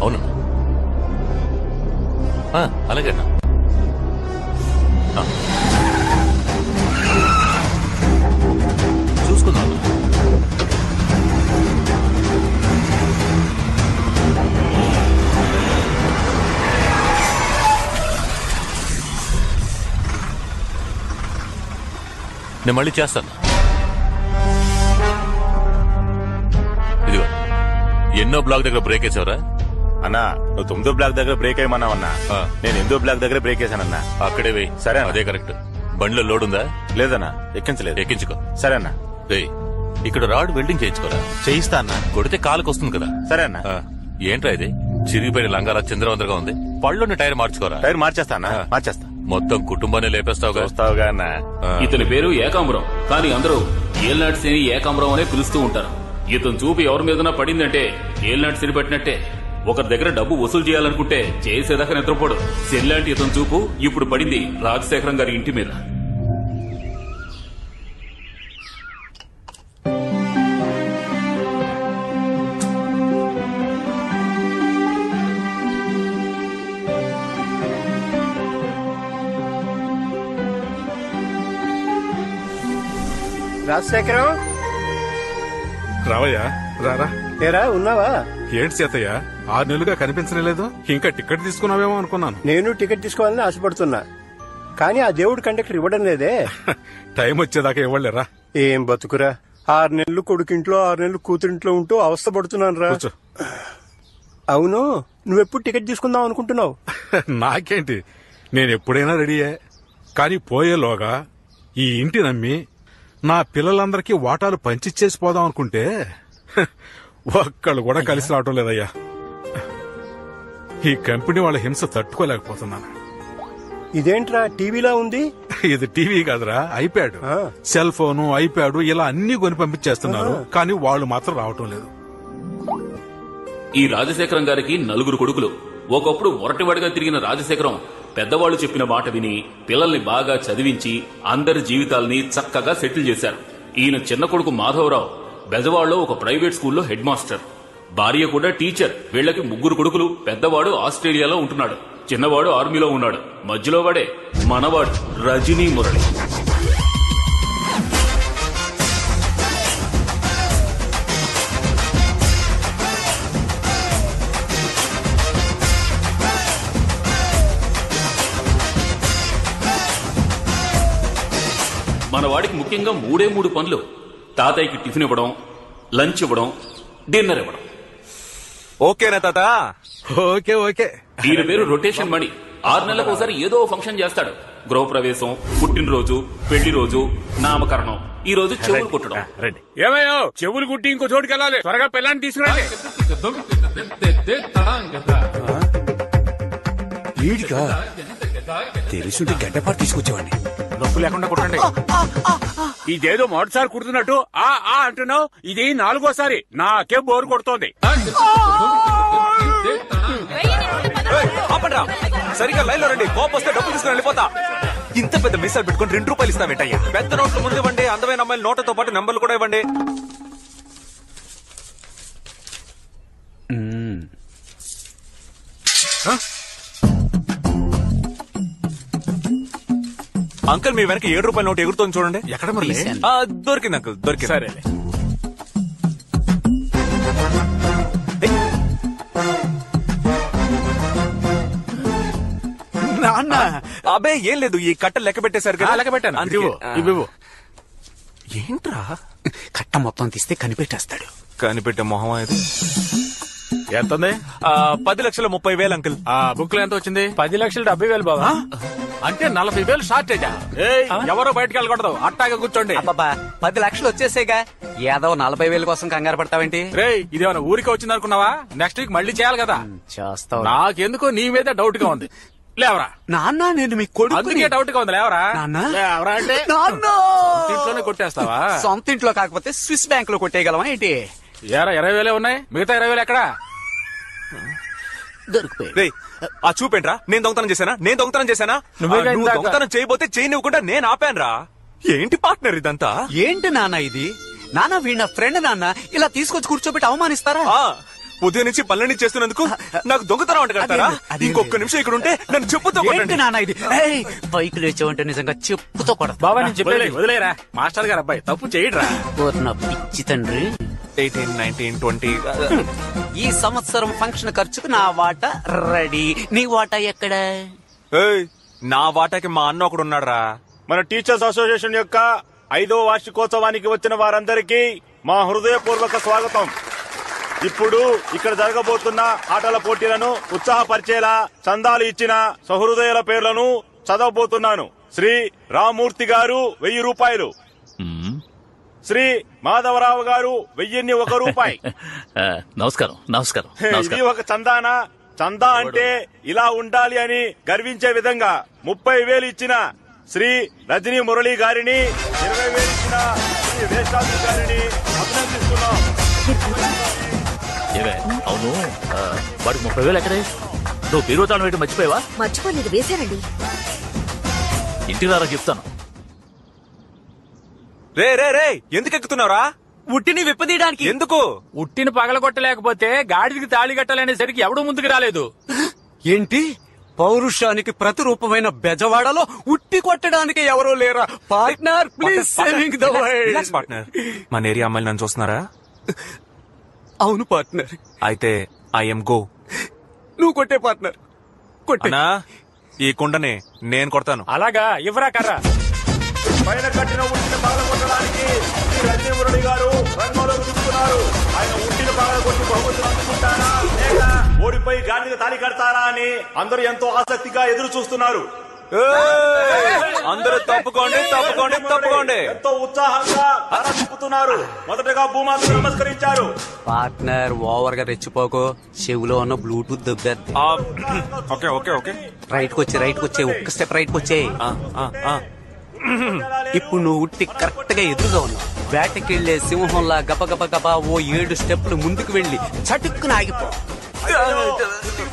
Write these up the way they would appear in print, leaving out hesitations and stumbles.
అవును అలాగే అన్న. చూసుకుందాం. నేను మళ్ళీ చేస్తాను. ఇదిగో ఎన్నో బ్లాక్ దగ్గర బ్రేక్ వేసావరా? అన్నా నువ్వు 9వ బ్లాక్ దగ్గర బ్రేక్ అయ్యమన్నావన్నా. నేను 8వ బ్లాక్ దగ్గర బ్రేక్ వేసానన్నా. అక్కడే వేయి. సరే అదే కరెక్ట్. బండిలో లోడ్ ఉందా? లేదన్నా. ఎక్కించలేదు. ఎక్కించుకో. సరే అన్నా. ఇక్కడ రాడ్ వెల్డింగ్ చేయించుకోరా? చేయిస్తా అన్నా. కొడితే కాలుకి వస్తుంది కదా. సరే అన్నా. ఏంట్రా ఇది చిరిగిపోయిన లంగాల చంద్రవందరగా ఉంది. పళ్ళున్న టైర్ మార్చుకోరా. టైర్ మార్చేస్తా అన్నా. మార్చేస్తా. మొత్తం కుటుంబాన్ని లేపేస్తావుగా. వస్తావుగా అన్నా. ఇతని పేరు ఏకాంబరం, కానీ అందరూ ఏల్నాటి శని ఏకాంబరం అనే పిలుస్తూ ఉంటారు. ఇతను చూపు ఎవరి మీదనా పడిందంటే ఏల్నాటి శని పట్టినట్టే. ఒకరి దగ్గర డబ్బు వసూలు చేయాలనుకుంటే చేసేదాకా నిద్రపోడు. శనిలాంటి ఇతని చూపు ఇప్పుడు పడింది రాజశేఖరం గారి ఇంటి మీద. రాజశేఖరం రావయ్యా, రారా. ఏరా ఉన్నావా? ఏంటి సీతయ్య 6 నెలలుగా కనిపించలేదు? ఇంకా టికెట్ తీసుకున్నావేమో అనుకున్నాను. నేను టికెట్ తీసుకోవాలని ఆశపడుతున్నా, కానీ ఆ దేవుడు కండక్టర్ ఇవ్వడం లేదే. టైం వచ్చేదాకా ఇవ్వలేరా? ఏం బతుకురా, 6 నెలలు కొడుకింట్లో 6 నెలలు కూతురింట్లో ఉంటూ అవస్థ పడుతున్నాను రా. అవును, నువ్వెప్పుడు టికెట్ తీసుకుందాం అనుకుంటున్నావు? నాకేంటి, నేను ఎప్పుడైనా రెడీయే. కానీ పోయేలోగా ఈ ఇంటి నమ్మి నా పిల్లలందరికీ వాటాలు పంచిచ్చేసి పోదాం అనుకుంటే ఒక్కళ్ళు కూడా కలిసి రావటం లేదయ్యా. ఈ కంపెనీ వాళ్ళ హింస తట్టుకోలేకపోతున్నాను. ఇదేంట్రా టీవీలా ఉంది? ఇది టీవీ కాదురా, ఐప్యాడ్. సెల్ ఫోను, ఐప్యాడ్ ఇలా అన్ని కొని పంపించేస్తున్నారు, కానీ వాళ్ళు మాత్రం రావటం లేదు. ఈ రాజశేఖరం గారికి 4 కొడుకులు. ఒకప్పుడు మొరటివాడిగా తిరిగిన రాజశేఖరం పెద్దవాళ్లు చెప్పిన మాట విని పిల్లల్ని బాగా చదివించి అందరి జీవితాల్ని చక్కగా సెటిల్ చేశారు. ఈయన చిన్న కొడుకు మాధవరావు బెజవాడలో ఒక ప్రైవేట్ స్కూల్లో హెడ్ మాస్టర్, భార్య కూడా టీచర్. వీళ్లకి 3 కొడుకులు. పెద్దవాడు ఆస్ట్రేలియాలో ఉంటున్నాడు, చిన్నవాడు ఆర్మీలో ఉన్నాడు, మధ్యలో వాడే మనవాడు రజనీ మురళి. మన వాడికి ముఖ్యంగా 3 పనులు. తాతయ్యకి టిఫిన్ ఇవ్వడం, లంచ్ ఇవ్వడం, డిన్నర్ ఇవ్వడం. ఓకేనా తాత? Okay okay. ఈయన పేరు రొటేషన్ మణి. 6 నెలలకు ఒకసారి ఏదో ఫంక్షన్ చేస్తాడు. గృహప్రవేశం, పుట్టినరోజు, పెళ్లి రోజు, నామకరణం. ఈ రోజు చెవులు కుట్టడం. ఏమయ్యో, చెవులు కుట్టి ఇంకో చోటుకి వెళ్ళాలి. త్వరగా పిల్లాన్ని తీసుకురండి. వీడికా తెలుసుంటే గడ్డపాటు తీసుకొచ్చేవాడిని. నొప్పు లేకుండా కుట్టండి. ఇదేదో మొదటిసారి కుడుతున్నట్టు ఆ అంటున్నావు. ఇది 4గోసారి. నాకే బోరు కొడుతోంది. సరిగా లైన్ లో రండి. కోపం వస్తే డబ్బు తీసుకుని వెళ్ళిపోతా. ఇంత పెద్ద మిస్సాలు పెట్టుకుని 2 రూపాయలు ఇస్తావేంటయ్యా? పెద్ద నోట్లు ముందు ఇవ్వండి. అందమైన అమ్మాయిల నోట్లతో పాటు నంబర్లు కూడా ఇవ్వండి. అంకుల్, మీ వెనక 7 రూపాయల నోట్ ఎగురుతోంది చూడండి. ఎక్కడ మరి? దొరికింది అంకుల్, దొరికింది. సరే. నాన్న, అబ్బే ఏం లేదు. ఈ కట్టలు లెక్క పెట్టేశారు కదా. లెక్క పెట్టాను. ఇవ్వు. ఏంట్రా కట్ట మొత్తం తీస్తే కనిపెట్టేస్తాడు. కనిపెట్టే మొహం ఇది. ఎంతుంది? 10,30,000 అంకుల్. ఆ బుక్ లో ఎంత వచ్చింది? 10,70,000 బాబా. అంటే 40,000 షార్టేజా? ఎవరో బయటకు వెళ్ళకూడదు, అట్టాగా కూర్చోండి. 10 లక్షలు వచ్చేసేగా ఏదో 40,000 కోసం కంగారు పడతావేంటి? రేయ్, ఇదేమన్నా ఊరికే వచ్చింది అనుకున్నావా? నెక్స్ట్ వీక్ మళ్ళీ చేయాలి కదా. చేస్తావు. నాకెందుకో నీ మీద డౌట్ గా ఉంది. లేవరా నాన్న, నేను మీ కొడుకు. అందుకే డౌట్ గా ఉంది. లేవరా లేవరా అంటే ఇంట్లోనే కొట్టేస్తావా? సొంత ఇంట్లో కాకపోతే స్విస్ బ్యాంక్ లో కొట్టేయగలవా ఏంటి? 20,000 ఉన్నాయి, మిగతా 20,000 ఎక్కడా? దొరికిపోయి. ఆ చూపేంట్రా? నేను దొంగతనం చేశానా? నువ్వు దొంగతనం చేయబోతే చేయనివ్వకుండా నేను ఆపానురా. ఏంటి పార్ట్నర్ ఇదంతా? ఏంటి నాన్న ఇది? నాన్న వీణ ఫ్రెండ్ నాన్న, ఇలా తీసుకొచ్చి కూర్చోబెట్టి అవమానిస్తారా? ఉదయం నుంచి పనులన్నీ చేస్తున్నందుకు నాకు దొంగతనం అంట కడతారా? ఇంకొక నిమిషం ఇక్కడ ఉంటే నన్ను చెప్పుతో కొట్టండి. నాన్న ఇది బైక్ లేచావంటే నిజంగా చెప్పుతో కొడతా. బాబా నేను చెప్పేది వదిలేరా, మాస్టర్ గారు అబ్బాయి తప్పు చేయడరా. నా పిచ్చి తండ్రి. 18, 19, 20. ఈ సంవత్సరం ఫంక్షన్ ఖర్చుకు నా వాటా రెడీ. నీ వాటా ఎక్కడ? ఏయ్, నా వాటాకి మా అన్న ఒకడు ఉన్నాడురా. మన టీచర్స్ అసోసియేషన్ యొక్క 5వ వార్షికోత్సవానికి వచ్చిన వారందరికీ మా హృదయపూర్వక స్వాగతం. ఇప్పుడు ఇక్కడ జరగబోతున్న ఆటల పోటీలను ఉత్సాహపరిచేలా చందాలు ఇచ్చిన సహృదయుల పేర్లను చదవబోతున్నాను. శ్రీ రామూర్తి గారు 1000 రూపాయలు, శ్రీ మాధవరావు గారు 1001 రూపాయి. నమస్కారం నమస్కారం ఇది ఒక చందానా? చందా అంటే ఇలా ఉండాలి అని గర్వించే విధంగా 30,000 ఇచ్చిన శ్రీ రజనీ మురళి గారిని, 20,000 ఇచ్చిన శ్రీ వేషాద్రి గారిని అభినందిస్తున్నాం. అవును, వాడికి 30,000 ఎక్కడే? నువ్వు బీరువాతాళం వేయడం మర్చిపోయావా? మర్చిపోలేదు, వేశానండి. ఇంటికి రారా చెప్తాను. రే రే రే, ఎందుకు ఎక్కుతున్నావురా? ఉట్టిని విప్పదీయడానికి. ఎందుకు? ఉట్టిని పగలగొట్టలేకపోతే గాడిదికి తాళి కట్టాలనేసరికి ఎవడూ ముందుకు రాలేదు. ఏంటి? పౌరుషానికి ప్రతిరూపమైన బెజవాడలో ఉట్టి కొట్టడానికి ఎవరూ లేరా? Partner please saving the world. Partner, మన ఏరియా అమ్మాయిలు నన్ను చూస్తున్నారా? అవును పార్ట్నర్. అయితే ఐఎమ్ గో. నువ్వు కొట్టే పార్ట్నర్, కొట్టే. ఈ కుండని నేను కొడతాను. అలాగా, ఇవ్వరా కర్రా. పైన కట్టిన ఉట్టిని పగలగొట్టడానికి శ్రీ రజనీ మురళి గారు రంగంలోకి దిగుతున్నారు. ఆయన ఉట్టిని పగలగొట్టి బహుమతులు అందుకుంటారా లేక ఓడిపోయి గాడికి తాళి కడతారా అని అందరూ ఎంతో ఆసక్తిగా ఎదురు చూస్తున్నారు. అందరూ తప్పుకోండి తప్పుకోండి తప్పుకోండి. ఎంతో ఉత్సాహంగా తల తిప్పుతున్నారు. మొదటగా భూమాతకు నమస్కరించారు. పార్ట్నర్ ఓవర్ గా రెచ్చిపోకో, చెవులో ఉన్న బ్లూటూత్ దొబ్బేద్ది. Okay okay okay. రైట్ కి వచ్చే ఒక్క స్టెప్ రైట్ కి వచ్చే. ఇప్పుడు నువ్వు ఉట్టి కరెక్ట్ గా ఎదురుగా ఉన్నావు. వేటకెళ్లే సింహంలా గబ గబ గబా ఓ 7 స్టెప్లు ముందుకు వెళ్లి చటుక్కున ఆగిపో.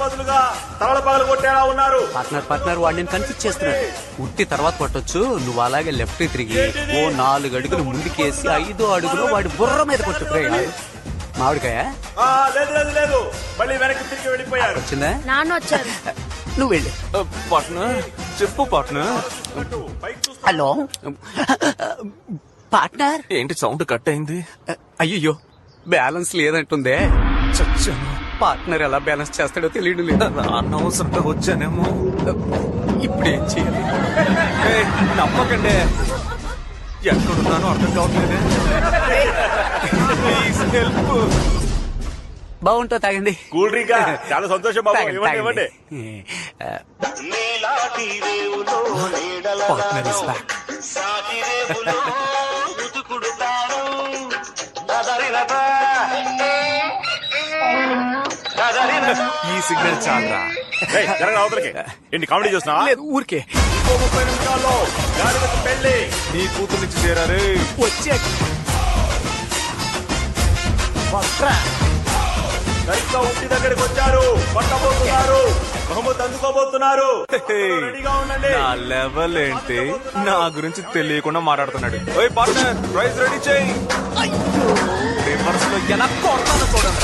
బదులుగా తల పగలగొట్టేలా ఉన్నారు. పార్ట్నర్ వాడు నేను కన్ఫ్యూజ్ చేస్తున్నాడు. ఉట్టి తర్వాత కొట్టొచ్చు, నువ్వు అలాగే లెఫ్ట్ తిరిగి ఓ 4 అడుగులు ముందుకేసి 5వ అడుగులో వాడి బుర్ర మీద కొట్టు. మామిడికాయ లేదు లేదు లేదు, మళ్ళీ వెనక్కి తిరిగి వెళ్ళిపోయారు. వచ్చిందా? నాన్న వచ్చారు. నువ్వు వెళ్ళు. పార్ట్నర్ చెప్పు పార్ట్నర్. Hello partner. ఏంటి సౌండ్ కట్ అయింది? అయ్యో బ్యాలెన్స్ లేదంటుందే. పార్ట్నర్ ఎలా బ్యాలెన్స్ చేస్తాడో తెలియడం లేదు. అనవసరంగా వచ్చానేమో. ఇప్పుడు ఏం చేయాలి? నమ్మకండి, ఎక్కడున్నానో అర్థం కావట్లేదు. Please help. బాగుంటో తాగండి. కూల్ డ్రింక్ చాలా సంతోషం బాబు. తాగండి, ఇవ్వండి తాగండి. Partner is back. ఈ సిగ్నల్ చాలరా. అవతలకి ఏంటి కామెడీ చూస్తున్నావా? లేదు ఊరికే. 30 నిమిషాల్లో గాడిదకు పెళ్లి. నీ కూతురు నుంచి చేరారు. వచ్చే సరిగ్గా ఉట్టి దగ్గరికి వచ్చారు. పట్టబోతున్నారు, బహుమతి అందుకోబోతున్నారు. రెడీగా ఉండండి. నా లెవెల్ ఏంటి? నా గురించి తెలియకుండా మాట్లాడుతున్నాడు. ఓయ్ పార్ట్నర్, ప్రైజ్ రెడీ చేయి. రివర్స్ లో ఎలా కొడతానో చూడండి.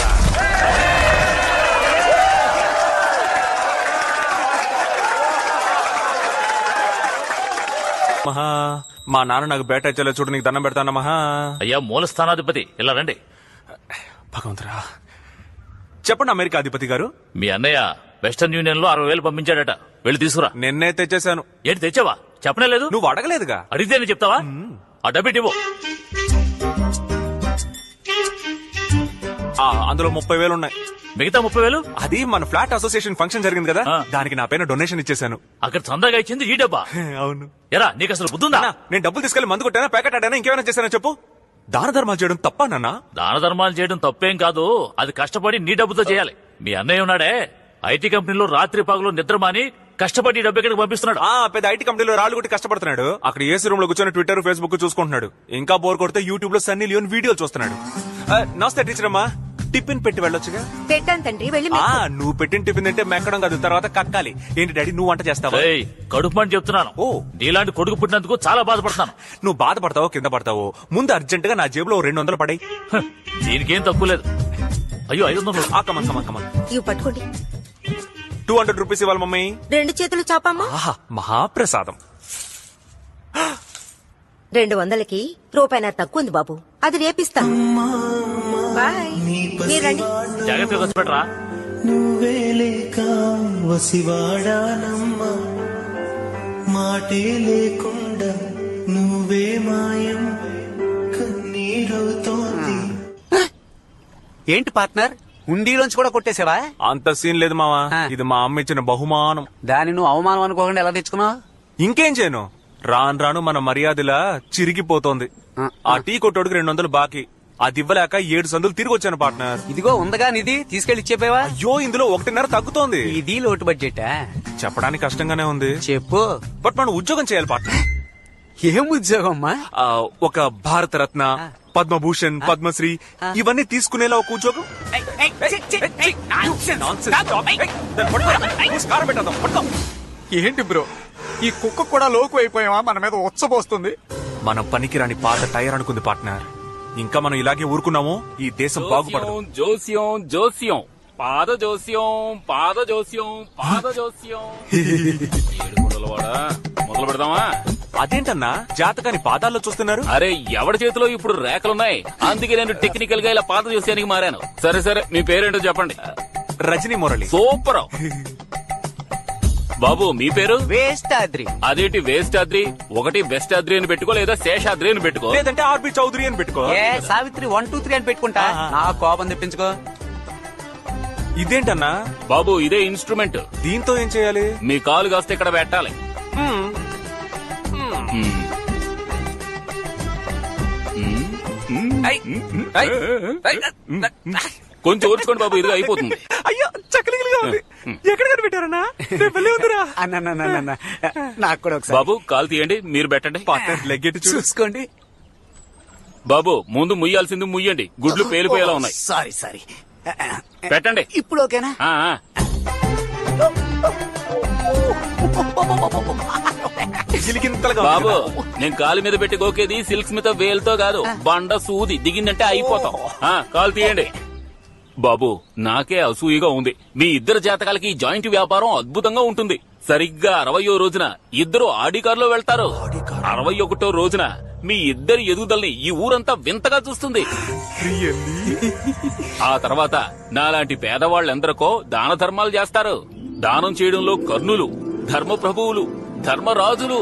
మహా, మా నాన్న నాకు బేట ఇచ్చేలా చూడు, నీకు దండం పెడతానా మహా. అయ్యా మూల స్థానాధిపతి, ఇలా రండి. భగవంతురా, చెప్పండి అమెరికా అధిపతి గారు. మీ అన్నయ్య వెస్టర్న్ యూనియన్ లో 60,000 పంపించాడట, వెళ్ళి తీసుకురా. నిన్నే తెచ్చేశాను. ఏంటి తెచ్చావా? చెప్పనే లేదు. నువ్వు అడగలేదుగా. అడిగితేనే చెప్తావా? ఆ డబ్బిట్ ఇవ్వు. అందులో 30,000 ఉన్నాయి. మిగతా 30,000 అది మన ఫ్లాట్ అసోసియేషన్ ఫంక్షన్ జరిగింది కదా, ఆ. దానికి నా పైన డొనేషన్ ఇచ్చేసాను. అక్కడ చందాగా ఇచ్చింది ఈ డబ్బా? అవును. ఎరా నీకు అసలు బుద్ధుందా? అన్నా, నేను డబ్బులు తీసుకెళ్లి మందు కొట్టానా, ప్యాకెట్ ఆడానా, ఇంకేమైనా చేశానా చెప్పు. దాన ధర్మాలు చేయడం తప్ప నాన్న? దాన ధర్మాలు చేయడం తప్పేం కాదు, అది కష్టపడి నీ డబ్బుతో చేయాలి. మీ అన్నయ్య ఉన్నాడే, ఐటీ కంపెనీలో రాత్రి పగలు నిద్రమాని కష్టపడి ఈ డబ్బు ఎక్కడికి పంపిస్తున్నాడు. పెద్ద ఐటీ కంపెనీలో రాళ్ళు కొట్టి కష్టపడుతున్నాడు. అక్కడ ఏసీ రూమ్ లో కూర్చొని ట్విట్టర్ ఫేస్బుక్ చూసుకుంటున్నాడు. ఇంకా బోర్ కొడితే యూట్యూబ్ లో సన్నీ లియోన్ వీడియోలు చూస్తున్నాడు. నమస్తే టీచర్ అమ్మా, టిఫిన్ పెట్టి వెళ్ళొచ్చుగా. పెట్టాను తండ్రి, వెళ్ళి నువ్వు పెట్టిన టిఫిన్ తింటే మెక్కడం కాదు, తర్వాత కక్కాలి. ఏంటి డాడీ నువ్వు వంట చేస్తావా? కడుపు అని చెప్తున్నాను. ఓ, నీలాంటి కొడుకు పుట్టినందుకు చాలా బాధపడుతున్నాను. నువ్వు బాధపడతావో కింద పడతావో, ముందు అర్జెంట్ గా నా జేబులో 200 పడాయి. దీనికేం తక్కువ లేదు. అయ్యో 500. Come on come on come on. ఇవి పట్టుకోండి. 200 రూపీస్ ఇవ్వాలి మమ్మీ. 2 చేతులు చాపమ్మా. ఆహా, మహాప్రసాదం. 200కి రూపాయి తక్కువ ఉంది బాబు, అది రేపిస్తా. బాయ్. మీరు రండి. జాగ్రత్తగా ఖర్చు పెట్టరా. నువ్వే లేక వసివాడానమ్మా, మాటే లేకుండా నువ్వే మాయం కన్నీరవుతోంది. ఏంటి పార్ట్నర్, హుండీలోంచి కూడా కొట్టేసావా? అంత సీన్ లేదు మావా, ఇది మా అమ్మ ఇచ్చిన బహుమానం. దాన్ని నువ్వు అవమానం అనుకోకుండా ఎలా తెచ్చుకున్నావు? ఇంకేం చేయను, రాను రాను మన మర్యాదలా చిరిగిపోతోంది. ఆ టీ కొట్టోడికి 200 బాకీ, అది ఇవ్వలేక 7 సందులు తిరిగి వచ్చాను పార్ట్నర్. ఇదిగో ఉందగా నిధి, తీసుకెళ్లి ఇచ్చేపోయావా? అయ్యో, ఇందులో 1.5 తగ్గుతోంది. ఇది లోటు బడ్జెట్ చెప్పడానికి కష్టంగానే ఉంది. చెప్పు. బట్ మనం ఉద్యోగం చేయాలి పార్ట్నర్. ఏం ఉద్యోగం అమ్మా? ఒక భారతరత్న, పద్మభూషణ్, పద్మశ్రీ ఇవన్నీ తీసుకునేలా ఒక ఉద్యోగం. ఏంటి బ్రో, ఈ కుక్క కూడా లోకు అయిపోయావా? మన మీద ఉచ్చబోస్తుంది. మనం పనికిరాని పాత టైర్ అనుకుంది పార్ట్నర్. ఇంకా మనం ఇలాగే ఊరుకున్నాము, ఈ దేశం బాగుపడదు. జోస్యం జోస్యం పాద జోస్యం పాద జోస్యం పాద జోస్యం. ఏడుకొండలవాడా, మొదలు పెడదామా? అదేంటన్నా జాతకాన్ని పాదాల్లో చూస్తున్నారు? అరే, ఎవడి చేతిలో ఇప్పుడు రేఖలున్నాయి, అందుకే నేను టెక్నికల్ గా ఇలా పాద జోస్యానికి మారాను. సరే సరే, మీ పేరేంటో చెప్పండి. రజనీ మురళి. సూపర్. బాబు మీ పేరు? వేస్టాద్రి. అదేంటి వేస్టాద్రి? ఒకటి వెస్టాద్రి అని పెట్టుకో, లేదా శేషాద్రి అని పెట్టుకో, లేదంటే ఆర్బి చౌదరి అని పెట్టుకో. సావిత్రి 1 2 3 అని పెట్టుకుంటా. నా కోపం తెప్పించుకో. ఇదేంటన్నా? బాబు ఇదే ఇన్స్ట్రుమెంట్. దీంతో ఏం చేయాలి? మీ కాలు కాస్త ఇక్కడ పెట్టాలి. కొంచెం ఓర్చుకోండి బాబు, ఇదిగా అయిపోతుంది. అయ్యో, చక్కలిగా ఉంది. ఎక్కడ కనిపెట్టారన్నా? నాకు కూడా ఒకసారి. బాబు కాలు తీయండి, మీరు పెట్టండి. లెగ్గెట్టి చూసుకోండి. బాబు ముందు ముయ్యాల్సింది ముయ్యండి, గుడ్లు పేలిపోయేలా ఉన్నాయి. సారీ పెట్టండి. ఇప్పుడు ఓకేనా? బాబు నేను కాలు మీద పెట్టి గోకేది సిల్క్ స్మిత వేలుతో కాదు, బండ సూది దిగిందంటే అయిపోతాం. కాలు తీయండి. బాబు నాకే అసూయగా ఉంది. మీ ఇద్దరు జాతకాలకి జాయింట్ వ్యాపారం అద్భుతంగా ఉంటుంది. సరిగ్గా 60వ రోజున ఇద్దరు ఆడి కారులో వెళ్తారు. 61వ రోజున మీ ఇద్దరి ఎదుగుదలని ఈ ఊరంతా వింతగా చూస్తుంది. ఆ తర్వాత నాలాంటి పేదవాళ్ళెందరికో దాన ధర్మాలు చేస్తారు. దానం చేయడంలో కర్ణులు, ధర్మ ప్రభువులు, ధర్మరాజులు.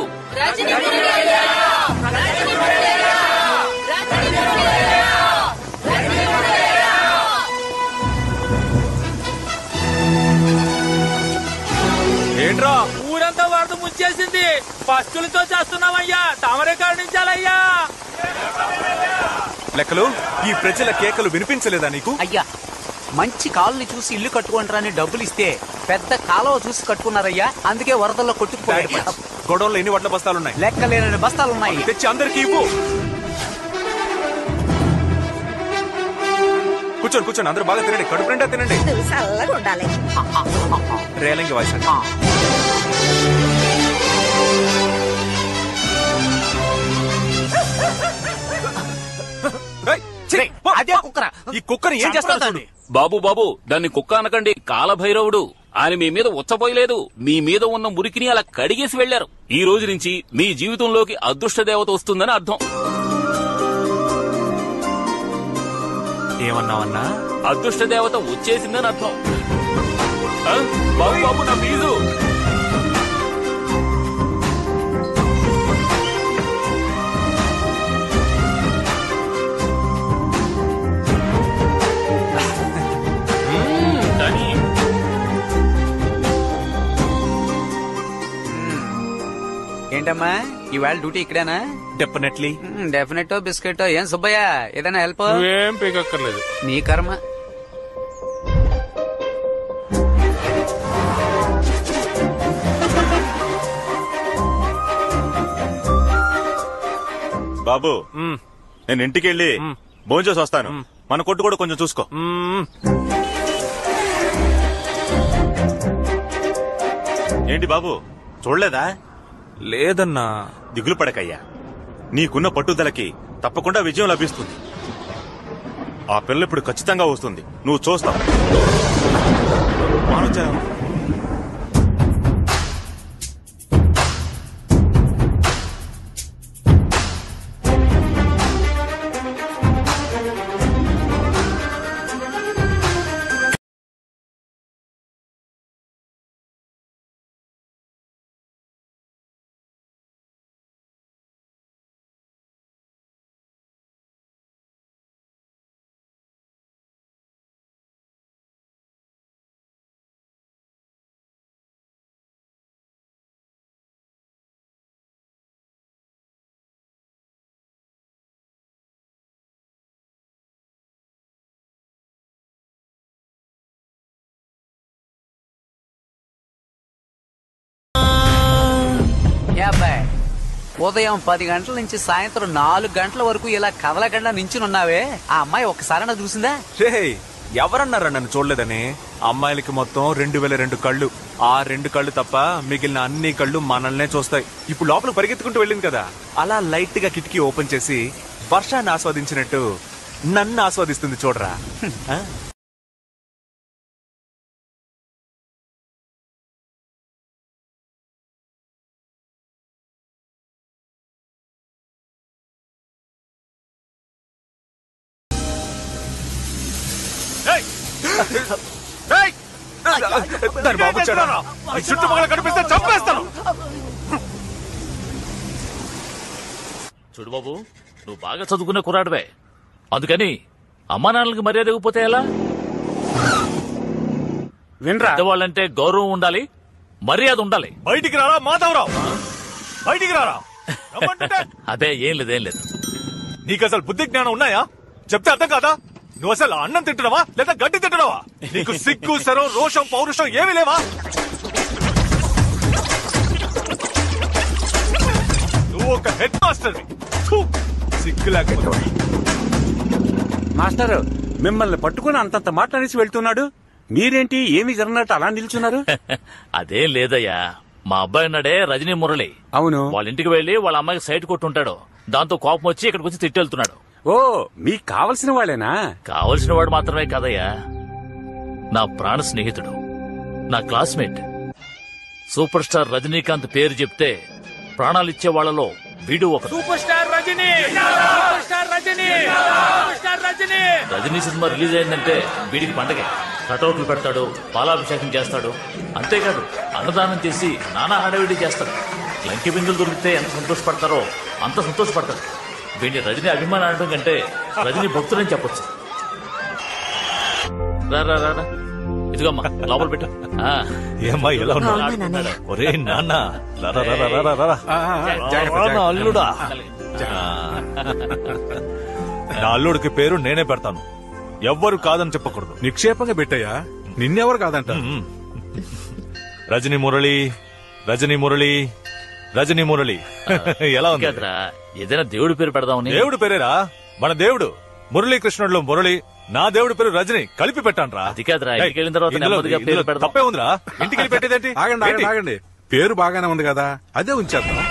ఏంట్రా ఊరంతా వరద ముంచేసింది, పస్తులతో చేస్తున్నామయ్యా, తమరే కరుణించాలయ్యా. లెక్కలు ఈ ప్రజల కేకలు వినిపించలేదా నీకు? అయ్యా, మంచి కాలుని చూసి ఇల్లు కట్టుకుంటారని డబ్బులు ఇస్తే పెద్ద కాలువ చూసి కట్టుకున్నారయ్యా, అందుకే వరదల్లో కొట్టుకుపోయారు. గొడవల్లో ఎన్ని వడ్ల బస్తాలున్నాయి? లెక్కలేని బస్తాలున్నాయి. తెచ్చి అందరికి ఇవ్వు. కూర్చోండి కూర్చోండి, అందరూ బాగా తినండి, కడుపు నిండా తినండి. చల్లగా ఉండాలి. రేలంగి వాయిస్ అండి. అదే కుక్కరా? ఈ కుక్కని ఏం చేస్తాను? బాబు బాబు దాన్ని కుక్క అనకండి, కాలభైరవుడు. ఆయన మీ మీద ఉచ్చపోయలేదు, మీ మీద ఉన్న మురికిని అలా కడిగేసి వెళ్లారు. ఈ రోజు నుంచి మీ జీవితంలోకి అదృష్ట దేవత వస్తుందని అర్థం. ఏమన్నావన్నా? అదృష్ట దేవత వచ్చేసిందని అర్థం. బాబు బాబు నా ఫీజు. ఏంటమ్మా ఇవాళ డ్యూటీ ఇక్కడేనా? డెఫినెట్లీ. Definite biscuit. ఏం సుబ్బయ్య ఏదైనా హెల్ప్? ఏం పీకక్కర్లేదు. నీ కర్మ. బాబు నేను ఇంటికి వెళ్ళి భోంచేసి వస్తాను. మన కొట్టు కూడా కొంచెం చూసుకో. ఏంటి బాబు చూడలేదా? లేదన్నా. దిగులు పడకయ్యా, నీకున్న పట్టుదలకి తప్పకుండా విజయం లభిస్తుంది. ఆ పిల్ల ఇప్పుడు ఖచ్చితంగా వస్తుంది, నువ్వు చూస్తావు. ఉదయం 10 గంటల నుంచి సాయంత్రం 4 గంటల వరకు ఇలా కదలకుండా నించునున్నావే, ఆ అమ్మాయి ఒక్కసారైనా చూసిందా? రే ఎవరన్నారా నన్ను చూడలేదని? అమ్మాయిలకి మొత్తం 2002 కళ్ళు. ఆ 2 కళ్ళు తప్ప మిగిలిన అన్ని కళ్ళు మనల్నే చూస్తాయి. ఇప్పుడు లోపల పరిగెత్తుకుంటూ వెళ్ళింది కదా, అలా లైట్ గా కిటికీ ఓపెన్ చేసి వర్షాన్ని ఆస్వాదించినట్టు నన్ను ఆస్వాదిస్తుంది చూడరా. దాని బాబు చుట్టుపక్కల కనిపిస్తే చంపేస్తాను. చూడు బాబు, నువ్వు బాగా చదువుకునే కుర్రాడివే, అందుకని అమ్మా నాన్నలకి మర్యాద ఇవ్వకపోతే ఎలా? వినరా, పెద్దవాళ్ళంటే గౌరవం ఉండాలి, మర్యాద ఉండాలి. బయటికి రారా మాధవరావు, బయటికి రారా. అదే ఏం లేదు. నీకు అసలు బుద్ధి జ్ఞానం ఉన్నాయా? చెప్తే అర్థం కాదా? నువ్వు అసలు అన్నం తింటున్నావా లేదా గడ్డి తింటున్నావా? నీకు సిగ్గు శరం రోషం పౌరుషం ఏమీ లేవా? నువ్వు ఒక హెడ్ మాస్టర్, సిగ్గు లేకపోతే. మాస్టర్ మిమ్మల్ని పట్టుకుని అంతంత మాట్లాడేసి వెళ్తున్నాడు, మీరేంటి ఏమి జరగనట్టు అలా నిల్చున్నారు? అదేం లేదయ్యా, మా అబ్బాయి ఉన్నాడే రజనీ మురళి, అవును, వాళ్ళ ఇంటికి వెళ్లి వాళ్ళ అమ్మాయికి సైట్ కొట్టుంటాడు. దాంతో కోపం వచ్చి ఇక్కడికి వచ్చి తిట్టెళ్తున్నాడు. ఓ, మీకు కావలసిన వాళ్ళేనా? కావలసిన వాడు మాత్రమే కాదయ్యా, నా ప్రాణ స్నేహితుడు, నా క్లాస్మేట్. సూపర్ స్టార్ రజనీకాంత్ పేరు చెప్తే ప్రాణాలిచ్చే వాళ్లలో వీడు ఒక super star Rajini. Super star Rajini. Super star Rajini. Rajini cinema release అయిందంటే వీడికి పండగే. కటౌట్లు పెడతాడు, పాలాభిషేకం చేస్తాడు, అంతేకాదు అన్నదానం చేసి నానా హడావిడి చేస్తాడు. లంకి బిందులు దొరికితే ఎంత సంతోషపడతారో అంత సంతోషపడతాడు. వీడిని రజనీ అభిమానం అనడం కంటే రజనీ భక్తులని చెప్పొచ్చు. రా ఇదిగమ్మా లోపల పెట్టు. ఏమ్మా ఎలా ఉన్నాడు? ఒరే నాన్న, అల్లుడా. నా అల్లుడికి పేరు నేనే పెడతాను, ఎవ్వరు కాదని చెప్పకూడదు. నిక్షేపంగా పెట్టయ్యా, నిన్నెవరు కాదంట. రజనీ మురళి, రజనీ మురళి, రజనీ మురళి. ఎలా ఉంది? ఏదైనా దేవుడి పేరు పెడదామని. దేవుడి పేరేరా? మన దేవుడు మురళీకృష్ణుడిలో మురళి, నా దేవుడి పేరు రజనీ, కలిపి పెట్టాను. అది కాదురా, ఇంటికి వెళ్ళిన తర్వాత తప్పే ఉందిరా, ఇంటికి వెళ్ళి పెట్టేదేంటి? ఆగండి, పేరు బాగానే ఉంది కదా, అదే ఉంచేద్దాం.